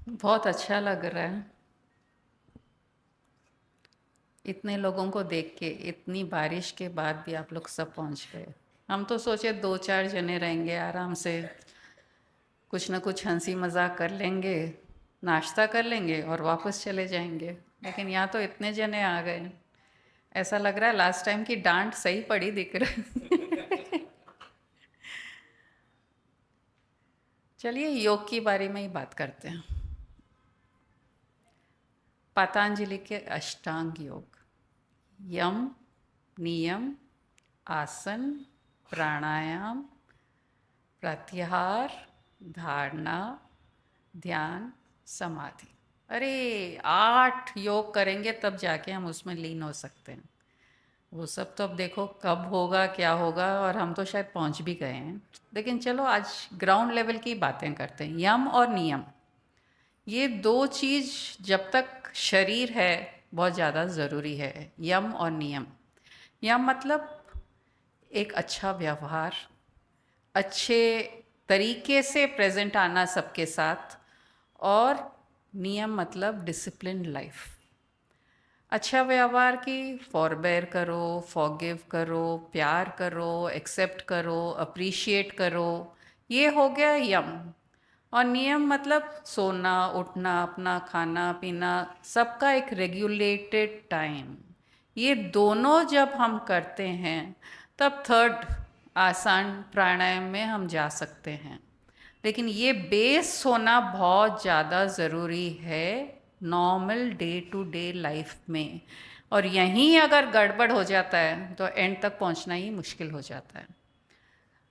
बहुत अच्छा लग रहा है इतने लोगों को देख के। इतनी बारिश के बाद भी आप लोग सब पहुंच गए। हम तो सोचे दो चार जने रहेंगे, आराम से कुछ ना कुछ हंसी मजाक कर लेंगे, नाश्ता कर लेंगे और वापस चले जाएंगे। लेकिन यहाँ तो इतने जने आ गए, ऐसा लग रहा है लास्ट टाइम की डांट सही पड़ी दिख रहा है। चलिए योग के बारे में ही बात करते हैं। पतंजलि के अष्टांग योग, यम, नियम, आसन, प्राणायाम, प्रत्याहार, धारणा, ध्यान, समाधि। अरे 8 योग करेंगे तब जाके हम उसमें लीन हो सकते हैं। वो सब तो अब देखो कब होगा क्या होगा, और हम तो शायद पहुंच भी गए हैं। लेकिन चलो आज ग्राउंड लेवल की बातें करते हैं। यम और नियम, ये दो चीज़ जब तक शरीर है बहुत ज़्यादा ज़रूरी है। यम और नियम, यम मतलब एक अच्छा व्यवहार, अच्छे तरीके से प्रेजेंट आना सबके साथ, और नियम मतलब डिसिप्लिन लाइफ। अच्छा व्यवहार की फॉरबेयर करो, फॉरगिव करो, प्यार करो, एक्सेप्ट करो, अप्रिशिएट करो, ये हो गया यम। और नियम मतलब सोना उठना, अपना खाना पीना, सबका एक रेगुलेटेड टाइम। ये दोनों जब हम करते हैं तब थर्ड आसान प्राणायाम में हम जा सकते हैं। लेकिन ये बेस होना बहुत ज़्यादा ज़रूरी है normal day to day life में। और यहीं अगर गड़बड़ हो जाता है तो एंड तक पहुंचना ही मुश्किल हो जाता है।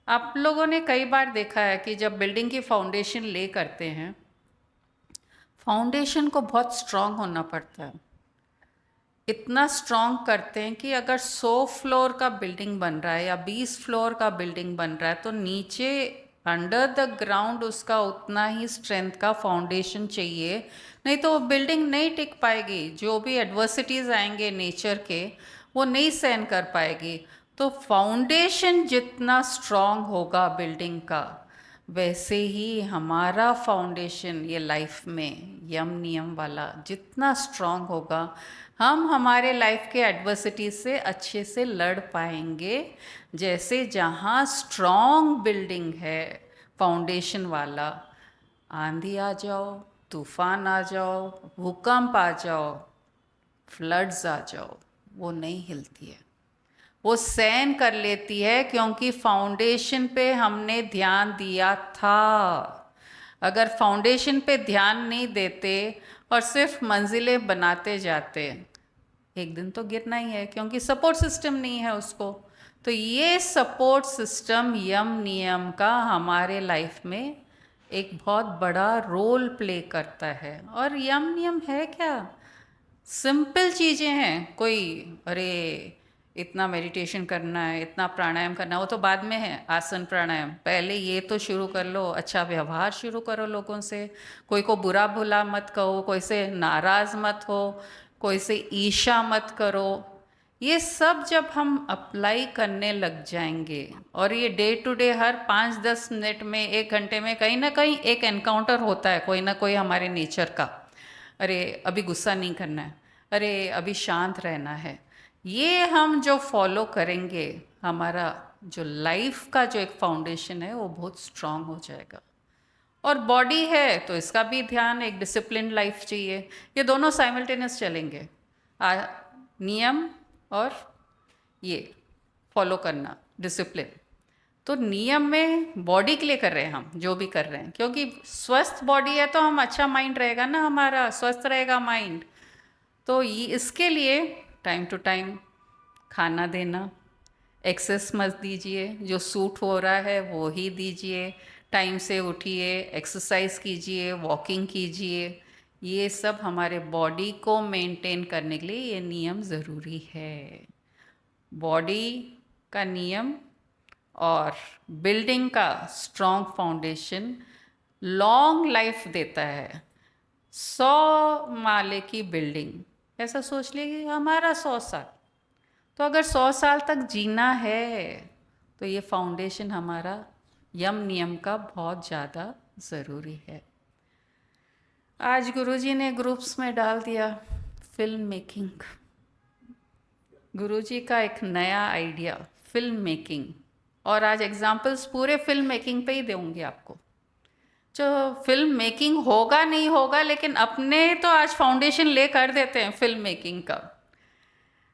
आप लोगों ने कई बार देखा है कि जब बिल्डिंग की फाउंडेशन ले करते हैं, फाउंडेशन को बहुत स्ट्रांग होना पड़ता है। इतना स्ट्रांग करते हैं कि अगर 100 फ्लोर का बिल्डिंग बन रहा है या 20 फ्लोर का बिल्डिंग बन रहा है तो नीचे अंडर द ग्राउंड उसका उतना ही स्ट्रेंथ का फाउंडेशन चाहिए। नहीं तो वो बिल्डिंग नहीं टिक पाएगी। जो भी एडवर्सिटीज़ आएंगे नेचर के, वो नहीं सहन कर पाएगी। तो फाउंडेशन जितना स्ट्रांग होगा बिल्डिंग का, वैसे ही हमारा फाउंडेशन ये लाइफ में यम नियम वाला जितना स्ट्रांग होगा, हम हमारे लाइफ के एडवर्सिटी से अच्छे से लड़ पाएंगे। जैसे जहाँ स्ट्रांग बिल्डिंग है फाउंडेशन वाला, आंधी आ जाओ, तूफान आ जाओ, भूकंप आ जाओ, फ्लड्स आ जाओ, वो नहीं हिलती है। वो सहन कर लेती है क्योंकि फाउंडेशन पे हमने ध्यान दिया था। अगर फाउंडेशन पे ध्यान नहीं देते और सिर्फ मंजिलें बनाते जाते, एक दिन तो गिरना ही है, क्योंकि सपोर्ट सिस्टम नहीं है उसको। तो ये सपोर्ट सिस्टम यम नियम का हमारे लाइफ में एक बहुत बड़ा रोल प्ले करता है। और यम नियम है क्या, सिंपल चीज़ें हैं। कोई अरे इतना मेडिटेशन करना है, इतना प्राणायाम करना है, वो तो बाद में है। आसन प्राणायाम पहले ये तो शुरू कर लो, अच्छा व्यवहार शुरू करो लोगों से। कोई को बुरा भुला मत कहो, कोई से नाराज़ मत हो, कोई से ईर्ष्या मत करो। ये सब जब हम अप्लाई करने लग जाएंगे, और ये डे टू डे हर 5-10 मिनट में, 1 घंटे में कहीं ना कहीं एक एनकाउंटर होता है कोई ना कोई हमारे नेचर का। अरे अभी गुस्सा नहीं करना है, अरे अभी शांत रहना है। ये हम जो फॉलो करेंगे, हमारा जो लाइफ का जो एक फाउंडेशन है वो बहुत स्ट्रांग हो जाएगा। और बॉडी है तो इसका भी ध्यान, एक डिसिप्लिन लाइफ चाहिए। ये दोनों साइमल्टेनियस चलेंगे, नियम और ये फॉलो करना डिसिप्लिन। तो नियम में बॉडी के लिए कर रहे हैं हम जो भी कर रहे हैं, क्योंकि स्वस्थ बॉडी है तो हम अच्छा माइंड रहेगा ना, हमारा स्वस्थ रहेगा माइंड। तो ये इसके लिए टाइम टू टाइम खाना देना, एक्सेस मत दीजिए, जो सूट हो रहा है वो ही दीजिए। टाइम से उठिए, एक्सरसाइज कीजिए, वॉकिंग कीजिए। ये सब हमारे बॉडी को मेंटेन करने के लिए ये नियम ज़रूरी है। बॉडी का नियम और बिल्डिंग का स्ट्रॉन्ग फाउंडेशन लॉन्ग लाइफ देता है। 100 माले की बिल्डिंग, ऐसा सोच लिए कि हमारा 100 साल, तो अगर 100 साल तक जीना है तो ये फाउंडेशन हमारा यम नियम का बहुत ज़्यादा ज़रूरी है। आज गुरुजी ने ग्रुप्स में डाल दिया फिल्म मेकिंग। गुरुजी का एक नया आइडिया, फिल्म मेकिंग। और आज एग्जाम्पल्स पूरे फिल्म मेकिंग पे ही दूंगी आपको। जो फिल्म मेकिंग होगा नहीं होगा, लेकिन अपने तो आज फाउंडेशन ले कर देते हैं फिल्म मेकिंग का।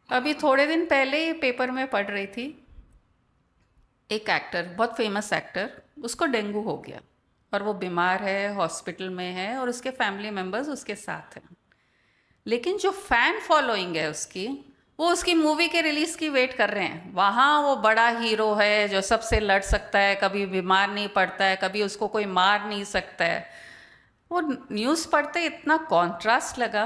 अभी थोड़े दिन पहले ही पेपर में पढ़ रही थी, एक एक्टर, बहुत फेमस एक्टर, उसको डेंगू हो गया और वो बीमार है, हॉस्पिटल में है और उसके फैमिली मेम्बर्स उसके साथ हैं। लेकिन जो फैन फॉलोइंग है उसकी, वो उसकी मूवी के रिलीज़ की वेट कर रहे हैं। वहाँ वो बड़ा हीरो है जो सबसे लड़ सकता है, कभी बीमार नहीं पड़ता है, कभी उसको कोई मार नहीं सकता है। वो न्यूज़ पढ़ते इतना कॉन्ट्रास्ट लगा।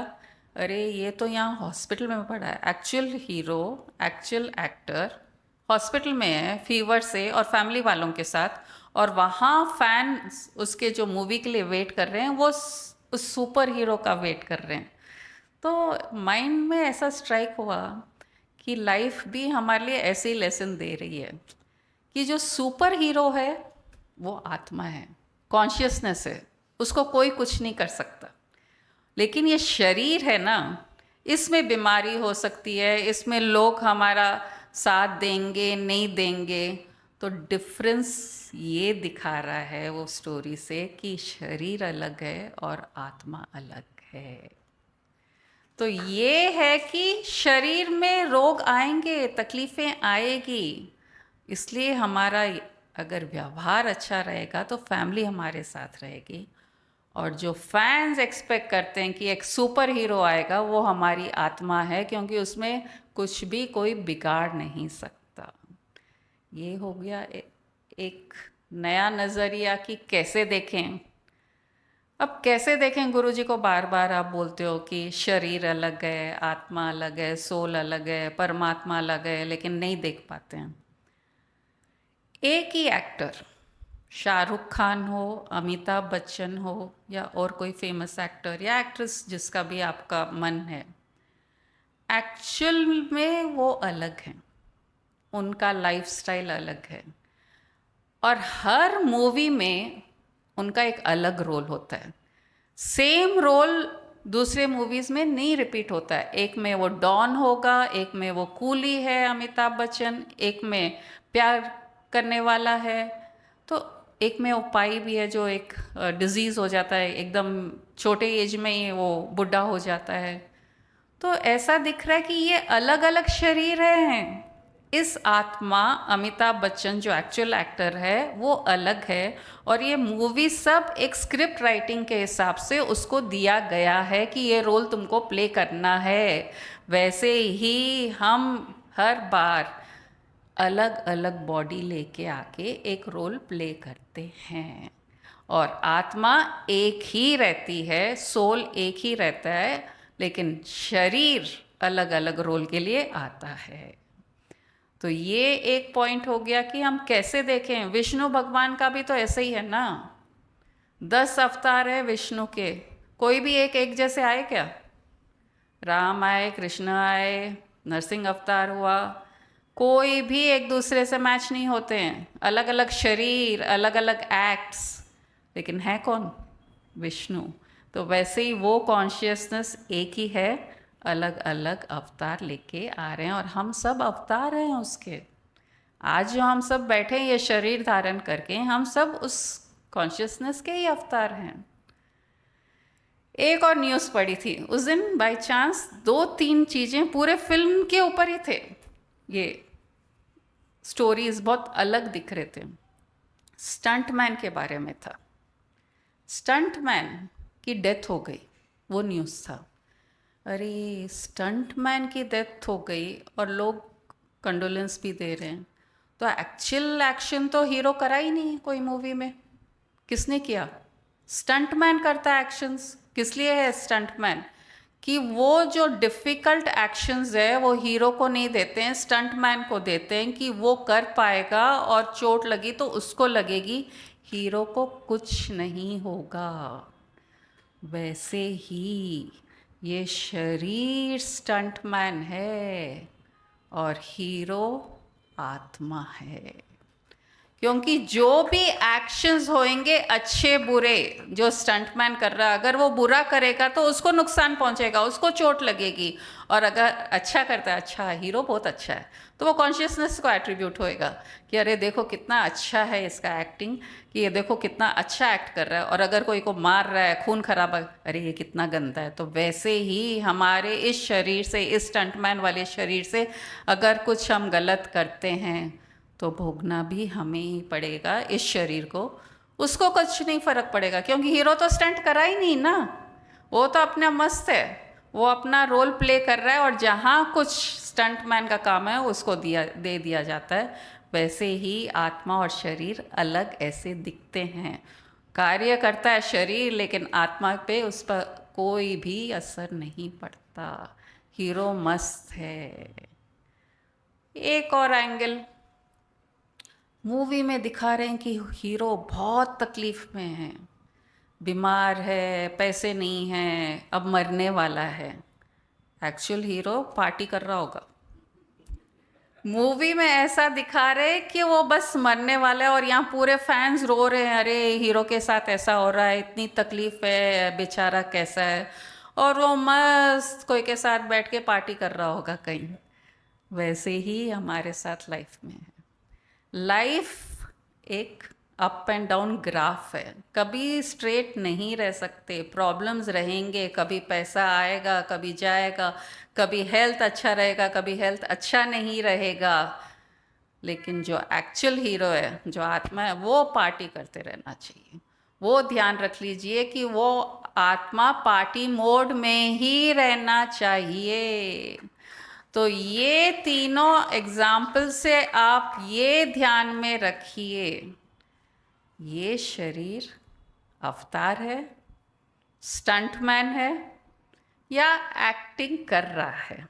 अरे ये तो यहाँ हॉस्पिटल में पड़ा है, actual hero, actual actor hospital में है फीवर से और फैमिली वालों के साथ, और वहाँ फैंस उसके जो मूवी के लिए वेट कर रहे हैं, वो उस सुपर हीरो का वेट कर रहे हैं। तो माइंड में ऐसा स्ट्राइक हुआ कि लाइफ भी हमारे लिए ऐसे ही लेसन दे रही है कि जो सुपर हीरो है वो आत्मा है, कॉन्शियसनेस है, उसको कोई कुछ नहीं कर सकता। लेकिन ये शरीर है ना, इसमें बीमारी हो सकती है, इसमें लोग हमारा साथ देंगे नहीं देंगे। तो डिफरेंस ये दिखा रहा है वो स्टोरी से कि शरीर अलग है और आत्मा अलग है। तो ये है कि शरीर में रोग आएंगे, तकलीफ़ें आएगी, इसलिए हमारा अगर व्यवहार अच्छा रहेगा तो फैमिली हमारे साथ रहेगी। और जो फैंस एक्सपेक्ट करते हैं कि एक सुपर हीरो आएगा, वो हमारी आत्मा है, क्योंकि उसमें कुछ भी कोई बिगाड़ नहीं सकता। ये हो गया एक नया नज़रिया कि कैसे देखें। अब कैसे देखें, गुरुजी को बार बार आप बोलते हो कि शरीर अलग है, आत्मा अलग है, सोल अलग है, परमात्मा अलग है, लेकिन नहीं देख पाते हैं। एक ही एक्टर, शाहरुख खान हो, अमिताभ बच्चन हो, या और कोई फेमस एक्टर या एक्ट्रेस जिसका भी आपका मन है, एक्चुअल में वो अलग हैं, उनका लाइफस्टाइल अलग है, और हर मूवी में उनका एक अलग रोल होता है। सेम रोल दूसरे मूवीज़ में नहीं रिपीट होता है। एक में वो डॉन होगा, एक में वो कूली है अमिताभ बच्चन, एक में प्यार करने वाला है, तो एक में वो पाई भी है जो एक डिजीज़ हो जाता है, एकदम छोटे एज में ही वो बुढ़ा हो जाता है। तो ऐसा दिख रहा है कि ये अलग अलग शरीर हैं। इस आत्मा अमिताभ बच्चन जो एक्चुअल एक्टर है वो अलग है, और ये मूवी सब एक स्क्रिप्ट राइटिंग के हिसाब से उसको दिया गया है कि ये रोल तुमको प्ले करना है। वैसे ही हम हर बार अलग अलग बॉडी लेके आके एक रोल प्ले करते हैं, और आत्मा एक ही रहती है, सोल एक ही रहता है, लेकिन शरीर अलग अलग रोल के लिए आता है। तो ये एक पॉइंट हो गया कि हम कैसे देखें। विष्णु भगवान का भी तो ऐसे ही है ना, 10 अवतार है विष्णु के, कोई भी एक जैसे आए क्या? राम आए, कृष्ण आए, नरसिंह अवतार हुआ, कोई भी एक दूसरे से मैच नहीं होते हैं। अलग अलग शरीर, अलग अलग एक्ट्स, लेकिन है कौन? विष्णु। तो वैसे ही वो कॉन्शियसनेस एक ही है, अलग अलग अवतार लेके आ रहे हैं, और हम सब अवतार हैं उसके। आज जो हम सब बैठे हैं ये शरीर धारण करके, हम सब उस कॉन्शियसनेस के ही अवतार हैं। एक और न्यूज़ पढ़ी थी उस दिन बाय चांस, 2-3 चीज़ें पूरे फिल्म के ऊपर ही थे। ये स्टोरीज बहुत अलग दिख रहे थे। स्टंटमैन के बारे में था, स्टंटमैन की डेथ हो गई, वो न्यूज़ था। अरे स्टंटमैन की डेथ हो गई और लोग कंडोलेंस भी दे रहे हैं, तो एक्चुअल एक्शन तो हीरो करा ही नहीं कोई मूवी में। किसने किया? स्टंटमैन करता है एक्शंस। किस लिए है स्टंटमैन? कि वो जो डिफ़िकल्ट एक्शंस है वो हीरो को नहीं देते हैं, स्टंटमैन को देते हैं, कि वो कर पाएगा, और चोट लगी तो उसको लगेगी, हीरो को कुछ नहीं होगा। वैसे ही ये शरीर स्टंटमैन है और हीरो आत्मा है। क्योंकि जो भी एक्शंस होंगे अच्छे बुरे, जो स्टंटमैन कर रहा है अगर वो बुरा करेगा तो उसको नुकसान पहुंचेगा, उसको चोट लगेगी। और अगर अच्छा करता है, अच्छा हीरो बहुत अच्छा है, तो वो कॉन्शियसनेस को एट्रीब्यूट होएगा कि अरे देखो कितना अच्छा है इसका एक्टिंग, कि ये देखो कितना अच्छा एक्ट कर रहा है। और अगर कोई को मार रहा है, खून खराबा, अरे ये कितना गंदा है। तो वैसे ही हमारे इस शरीर से, इस स्टंटमैन वाले शरीर से अगर कुछ हम गलत करते हैं तो भोगना भी हमें ही पड़ेगा इस शरीर को। उसको कुछ नहीं फर्क पड़ेगा, क्योंकि हीरो तो स्टंट करा ही नहीं ना, वो तो अपना मस्त है, वो अपना रोल प्ले कर रहा है। और जहाँ कुछ स्टंटमैन का काम है उसको दे दिया जाता है। वैसे ही आत्मा और शरीर अलग ऐसे दिखते हैं, कार्य करता है शरीर, लेकिन आत्मा पे उस पर कोई भी असर नहीं पड़ता। हीरो मस्त है। एक और एंगल, मूवी में दिखा रहे हैं कि हीरो बहुत तकलीफ में है, बीमार है, पैसे नहीं हैं, अब मरने वाला है। एक्चुअल हीरो पार्टी कर रहा होगा। मूवी में ऐसा दिखा रहे कि वो बस मरने वाला है, और यहाँ पूरे फैंस रो रहे हैं, अरे हीरो के साथ ऐसा हो रहा है, इतनी तकलीफ है, बेचारा कैसा है। और वो मस्त कोई के साथ बैठ के पार्टी कर रहा होगा कहीं। वैसे ही हमारे साथ लाइफ में है। लाइफ एक अप एंड डाउन ग्राफ है, कभी स्ट्रेट नहीं रह सकते, प्रॉब्लम्स रहेंगे, कभी पैसा आएगा कभी जाएगा, कभी हेल्थ अच्छा रहेगा कभी हेल्थ अच्छा नहीं रहेगा। लेकिन जो एक्चुअल हीरो है, जो आत्मा है, वो पार्टी करते रहना चाहिए। वो ध्यान रख लीजिए कि वो आत्मा पार्टी मोड में ही रहना चाहिए। तो ये तीनों एग्जाम्पल से आप ये ध्यान में रखिए, ये शरीर अवतार है, स्टंटमैन है, या एक्टिंग कर रहा है।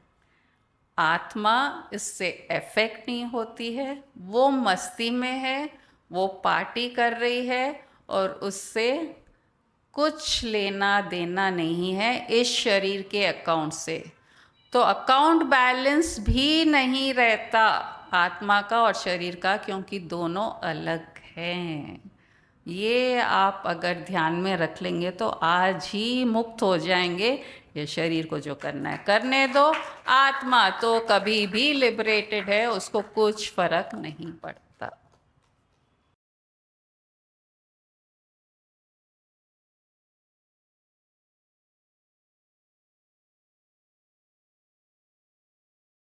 आत्मा इससे अफेक्ट नहीं होती है, वो मस्ती में है, वो पार्टी कर रही है, और उससे कुछ लेना देना नहीं है इस शरीर के अकाउंट से। तो अकाउंट बैलेंस भी नहीं रहता आत्मा का और शरीर का, क्योंकि दोनों अलग हैं। ये आप अगर ध्यान में रख लेंगे तो आज ही मुक्त हो जाएंगे। ये शरीर को जो करना है करने दो, आत्मा तो कभी भी लिबरेटेड है, उसको कुछ फर्क नहीं पड़ता।